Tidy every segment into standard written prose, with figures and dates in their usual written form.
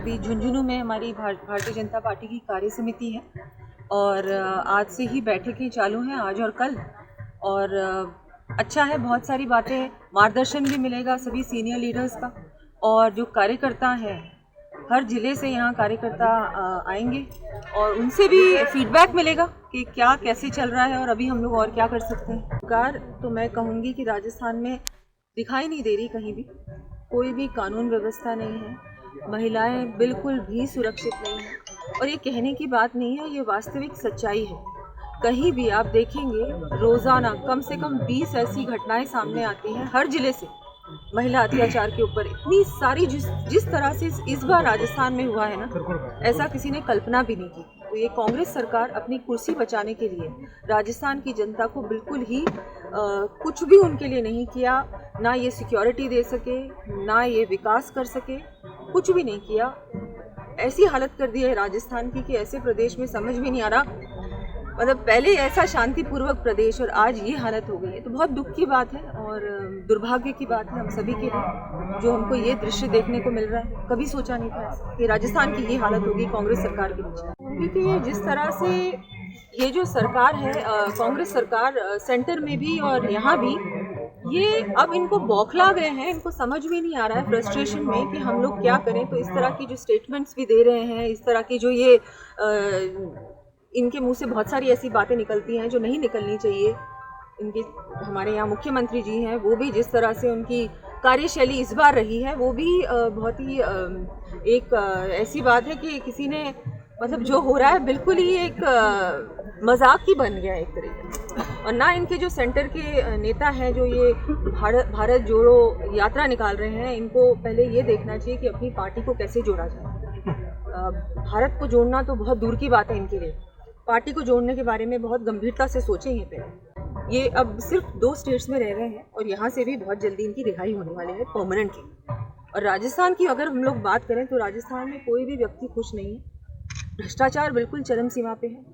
अभी झुंझुनू में हमारी भारतीय जनता पार्टी की कार्य समिति है और आज से ही बैठकें चालू हैं, आज और कल। और अच्छा है, बहुत सारी बातें, मार्गदर्शन भी मिलेगा सभी सीनियर लीडर्स का। और जो कार्यकर्ता हैं, हर ज़िले से यहाँ कार्यकर्ता आएंगे और उनसे भी फीडबैक मिलेगा कि क्या कैसे चल रहा है और अभी हम लोग और क्या कर सकते हैं। सरकार तो मैं कहूँगी कि राजस्थान में दिखाई नहीं दे रही कहीं भी, कोई भी कानून व्यवस्था नहीं है, महिलाएं बिल्कुल भी सुरक्षित नहीं हैं। और ये कहने की बात नहीं है, ये वास्तविक सच्चाई है। कहीं भी आप देखेंगे रोज़ाना कम से कम 20 ऐसी घटनाएं सामने आती हैं हर जिले से महिला अत्याचार के ऊपर। इतनी सारी जिस तरह से इस बार राजस्थान में हुआ है ना, ऐसा किसी ने कल्पना भी नहीं की। तो ये कांग्रेस सरकार अपनी कुर्सी बचाने के लिए राजस्थान की जनता को बिल्कुल ही कुछ भी उनके लिए नहीं किया, ना ये सिक्योरिटी दे सके, ना ये विकास कर सके, कुछ भी नहीं किया। ऐसी हालत कर दी है राजस्थान की कि ऐसे प्रदेश में समझ भी नहीं आ रहा, मतलब पहले ऐसा शांतिपूर्वक प्रदेश और आज ये हालत हो गई है। तो बहुत दुख की बात है और दुर्भाग्य की बात है हम सभी के लिए, जो हमको ये दृश्य देखने को मिल रहा है। कभी सोचा नहीं था ऐसा कि राजस्थान की ये हालत होगी कांग्रेस सरकार के बीच। क्योंकि जिस तरह से ये जो सरकार है, कांग्रेस सरकार सेंटर में भी और यहाँ भी, ये अब इनको बौखला गए हैं, इनको समझ में नहीं आ रहा है फ्रस्ट्रेशन में कि हम लोग क्या करें। तो इस तरह की जो स्टेटमेंट्स भी दे रहे हैं, इस तरह की जो ये इनके मुंह से बहुत सारी ऐसी बातें निकलती हैं जो नहीं निकलनी चाहिए। इनके हमारे यहाँ मुख्यमंत्री जी हैं, वो भी जिस तरह से उनकी कार्यशैली इस बार रही है, वो भी बहुत ही एक ऐसी बात है कि किसी ने, मतलब जो हो रहा है बिल्कुल ही एक मजाक ही बन गया एक तरीके से। और ना इनके जो सेंटर के नेता हैं, जो ये भारत जोड़ो यात्रा निकाल रहे हैं, इनको पहले ये देखना चाहिए कि अपनी पार्टी को कैसे जोड़ा जाए। भारत को जोड़ना तो बहुत दूर की बात है इनके लिए, पार्टी को जोड़ने के बारे में बहुत गंभीरता से सोचेंगे पहले। ये अब सिर्फ 2 स्टेट्स में रह रहे हैं और यहाँ से भी बहुत जल्दी इनकी रिहाई होने वाली है परमानेंटली। और राजस्थान की अगर हम लोग बात करें तो राजस्थान में कोई भी व्यक्ति खुश नहीं है। भ्रष्टाचार बिल्कुल चरम सीमा पे है।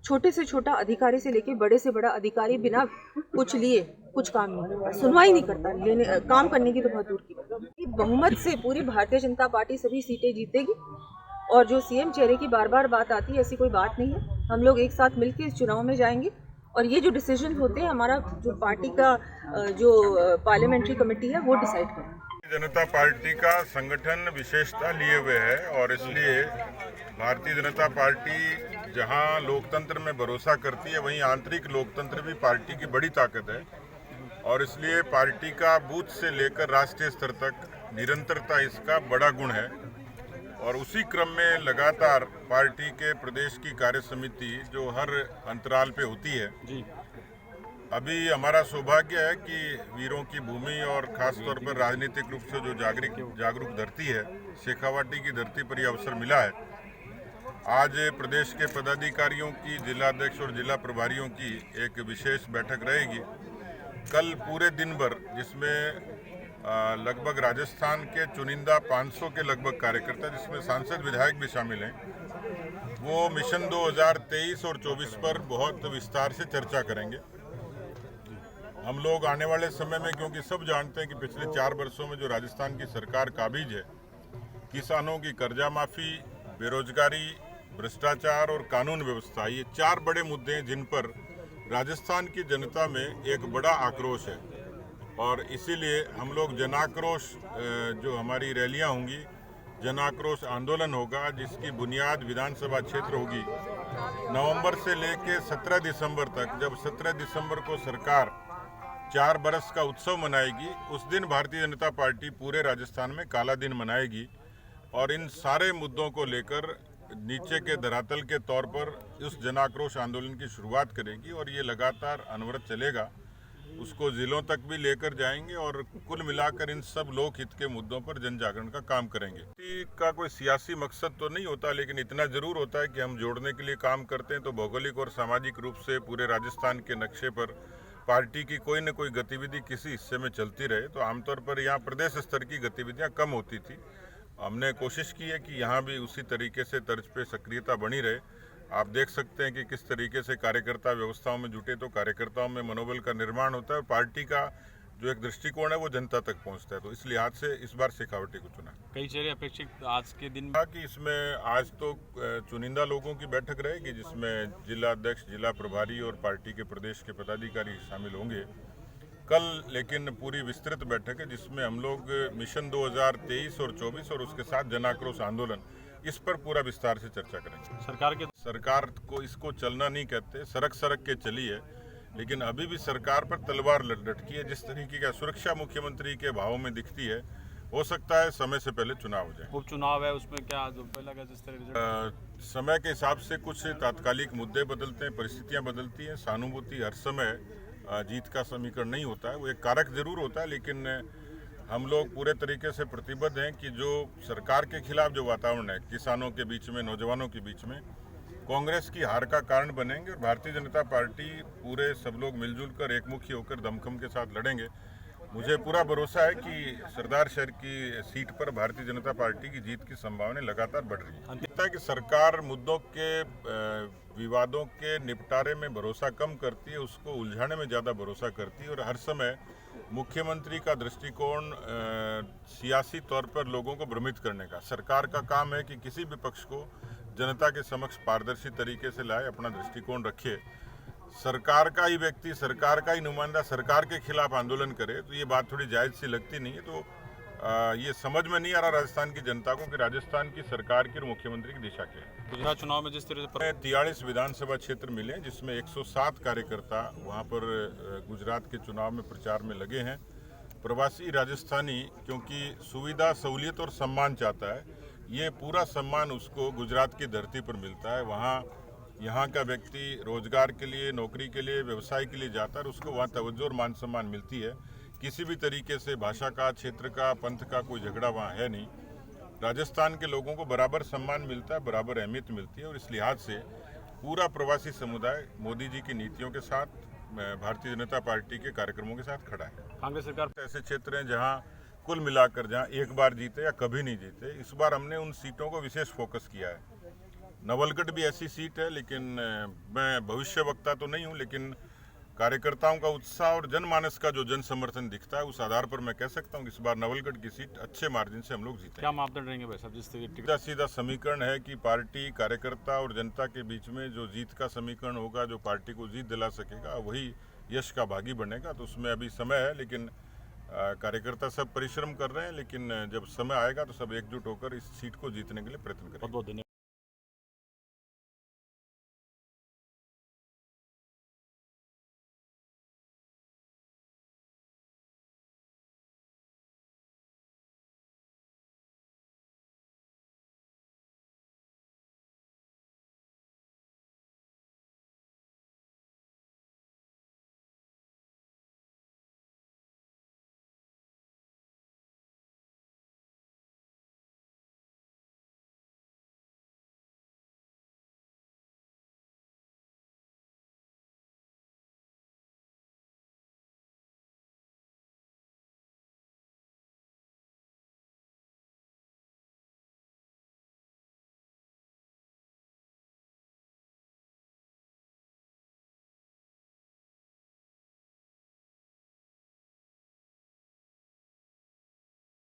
छोटे से छोटा अधिकारी से लेके बड़े से बड़ा अधिकारी बिना कुछ लिए कुछ काम नहीं करता, सुनवाई नहीं करता, लेने काम करने की तो बहुत दूर की बात। बहुमत से पूरी भारतीय जनता पार्टी सभी सीटें जीतेगी। और जो सीएम चेहरे की बार बार बात आती है, ऐसी कोई बात नहीं है। हम लोग एक साथ मिलकर इस चुनाव में जाएंगे और ये जो डिसीजन होते हैं, हमारा जो पार्टी का जो पार्लियामेंट्री कमेटी है वो डिसाइड करें। जनता पार्टी का संगठन विशेषता लिए हुए है और इसलिए भारतीय जनता पार्टी जहां लोकतंत्र में भरोसा करती है, वहीं आंतरिक लोकतंत्र भी पार्टी की बड़ी ताकत है। और इसलिए पार्टी का बूथ से लेकर राष्ट्रीय स्तर तक निरंतरता इसका बड़ा गुण है। और उसी क्रम में लगातार पार्टी के प्रदेश की कार्य समिति जो हर अंतराल पे होती है जी। अभी हमारा सौभाग्य है कि वीरों की भूमि और खास तौर पर राजनीतिक रूप से जो जागरूक धरती है, शेखावाटी की धरती पर यह अवसर मिला है। आज प्रदेश के पदाधिकारियों की, जिला अध्यक्ष और जिला प्रभारियों की एक विशेष बैठक रहेगी कल पूरे दिन भर, जिसमें लगभग राजस्थान के चुनिंदा 500 के लगभग कार्यकर्ता, जिसमें सांसद विधायक भी शामिल हैं, वो मिशन 2023 और 24 पर बहुत विस्तार से चर्चा करेंगे। हम लोग आने वाले समय में, क्योंकि सब जानते हैं कि पिछले 4 वर्षों में जो राजस्थान की सरकार काबिज है, किसानों की कर्जा माफी, बेरोजगारी, भ्रष्टाचार और कानून व्यवस्था, ये 4 बड़े मुद्दे हैं जिन पर राजस्थान की जनता में एक बड़ा आक्रोश है। और इसीलिए हम लोग जनाक्रोश, जो हमारी रैलियां होंगी, जनाक्रोश आंदोलन होगा, जिसकी बुनियाद विधानसभा क्षेत्र होगी। नवंबर से लेकर 17 दिसंबर तक, जब 17 दिसंबर को सरकार 4 बरस का उत्सव मनाएगी, उस दिन भारतीय जनता पार्टी पूरे राजस्थान में काला दिन मनाएगी और इन सारे मुद्दों को लेकर नीचे के धरातल के तौर पर उस जनाक्रोश आंदोलन की शुरुआत करेगी। और ये लगातार अनवरत चलेगा, उसको जिलों तक भी लेकर जाएंगे और कुल मिलाकर इन सब लोक हित के मुद्दों पर जन जागरण का काम करेंगे। का कोई सियासी मकसद तो नहीं होता, लेकिन इतना जरूर होता है कि हम जोड़ने के लिए काम करते हैं। तो भौगोलिक और सामाजिक रूप से पूरे राजस्थान के नक्शे पर पार्टी की कोई न कोई गतिविधि किसी हिस्से में चलती रहे। तो आमतौर पर यहाँ प्रदेश स्तर की गतिविधियाँ कम होती थी। हमने कोशिश की है कि यहाँ भी उसी तरीके से तर्ज पे सक्रियता बनी रहे। आप देख सकते हैं कि किस तरीके से कार्यकर्ता व्यवस्थाओं में जुटे, तो कार्यकर्ताओं में मनोबल का निर्माण होता है और पार्टी का जो एक दृष्टिकोण है वो जनता तक पहुंचता है। तो इस लिहाज से इस बार शेखावटी को चुना। कई चेहरे अपेक्षित आज के दिन कहा कि इसमें आज तो चुनिंदा लोगों की बैठक रहेगी, जिसमें जिला अध्यक्ष, जिला प्रभारी और पार्टी के प्रदेश के पदाधिकारी शामिल होंगे। कल लेकिन पूरी विस्तृत बैठक है, जिसमें हम लोग मिशन 2023 और 24 और उसके साथ जन आक्रोश आंदोलन, इस पर पूरा विस्तार से चर्चा करेंगे। सरकार को इसको चलना नहीं कहते, सड़क के चली है, लेकिन अभी भी सरकार पर तलवार लटकी है। जिस तरीके का सुरक्षा मुख्यमंत्री के भावों में दिखती है, हो सकता है समय से पहले चुनाव हो जाए। उपचुनाव है, उसमें क्या जो पहला का जिस तरह समय के हिसाब से कुछ तात्कालिक मुद्दे बदलते हैं, परिस्थितियां बदलती हैं। सहानुभूति हर समय जीत का समीकरण नहीं होता है, वो एक कारक जरूर होता है, लेकिन हम लोग पूरे तरीके से प्रतिबद्ध हैं कि जो सरकार के खिलाफ जो वातावरण है, किसानों के बीच में, नौजवानों के बीच में, कांग्रेस की हार का कारण बनेंगे। और भारतीय जनता पार्टी पूरे सब लोग मिलजुल कर एकमुखी होकर दमखम के साथ लड़ेंगे। मुझे पूरा भरोसा है कि सरदार शहर की सीट पर भारतीय जनता पार्टी की जीत की संभावना लगातार बढ़ रही है। लगता है कि सरकार मुद्दों के विवादों के निपटारे में भरोसा कम करती है, उसको उलझाने में ज़्यादा भरोसा करती है। और हर समय मुख्यमंत्री का दृष्टिकोण सियासी तौर पर लोगों को भ्रमित करने का। सरकार का काम है कि किसी भी पक्ष को जनता के समक्ष पारदर्शी तरीके से लाए, अपना दृष्टिकोण रखे। सरकार का ही व्यक्ति, सरकार का ही नुमाइंदा सरकार के खिलाफ आंदोलन करे, तो ये बात थोड़ी जायज़ सी लगती नहीं है। तो ये समझ में नहीं आ रहा राजस्थान की जनता को कि राजस्थान की सरकार की और मुख्यमंत्री की दिशा क्या है। गुजरात चुनाव में जिस तरह से 43 विधानसभा क्षेत्र मिले, जिसमें 107 कार्यकर्ता वहाँ पर गुजरात के चुनाव में प्रचार में लगे हैं। प्रवासी राजस्थानी क्योंकि सुविधा, सहूलियत और सम्मान चाहता है, ये पूरा सम्मान उसको गुजरात की धरती पर मिलता है। वहाँ यहाँ का व्यक्ति रोजगार के लिए, नौकरी के लिए, व्यवसाय के लिए जाता है और उसको वहाँ तवज्जो और मान सम्मान मिलती है। किसी भी तरीके से भाषा का, क्षेत्र का, पंथ का कोई झगड़ा वहाँ है नहीं। राजस्थान के लोगों को बराबर सम्मान मिलता है, बराबर अहमियत मिलती है। और इस लिहाज से पूरा प्रवासी समुदाय मोदी जी की नीतियों के साथ, भारतीय जनता पार्टी के कार्यक्रमों के साथ खड़ा है। कांग्रेस सरकार ऐसे क्षेत्र हैं जहाँ कुल मिलाकर जहाँ एक बार जीते या कभी नहीं जीते, इस बार हमने उन सीटों को विशेष फोकस किया है। नवलगढ़ भी ऐसी सीट है, लेकिन मैं भविष्य वक्ता तो नहीं हूँ, लेकिन कार्यकर्ताओं का उत्साह और जनमानस का जो जन समर्थन दिखता है, उस आधार पर मैं कह सकता हूँ कि इस बार नवलगढ़ की सीट अच्छे मार्जिन से हम लोग जीते। क्या मापदंड रहेंगे भाई साहब? जिस सीधा सीधा समीकरण है कि पार्टी, कार्यकर्ता और जनता के बीच में जो जीत का समीकरण होगा, जो पार्टी को जीत दिला सकेगा, वही यश का भागी बनेगा। तो उसमें अभी समय है, लेकिन कार्यकर्ता सब परिश्रम कर रहे हैं, लेकिन जब समय आएगा तो सब एकजुट होकर इस सीट को जीतने के लिए प्रयत्न करेंगे। बहुत बहुत धन्यवाद।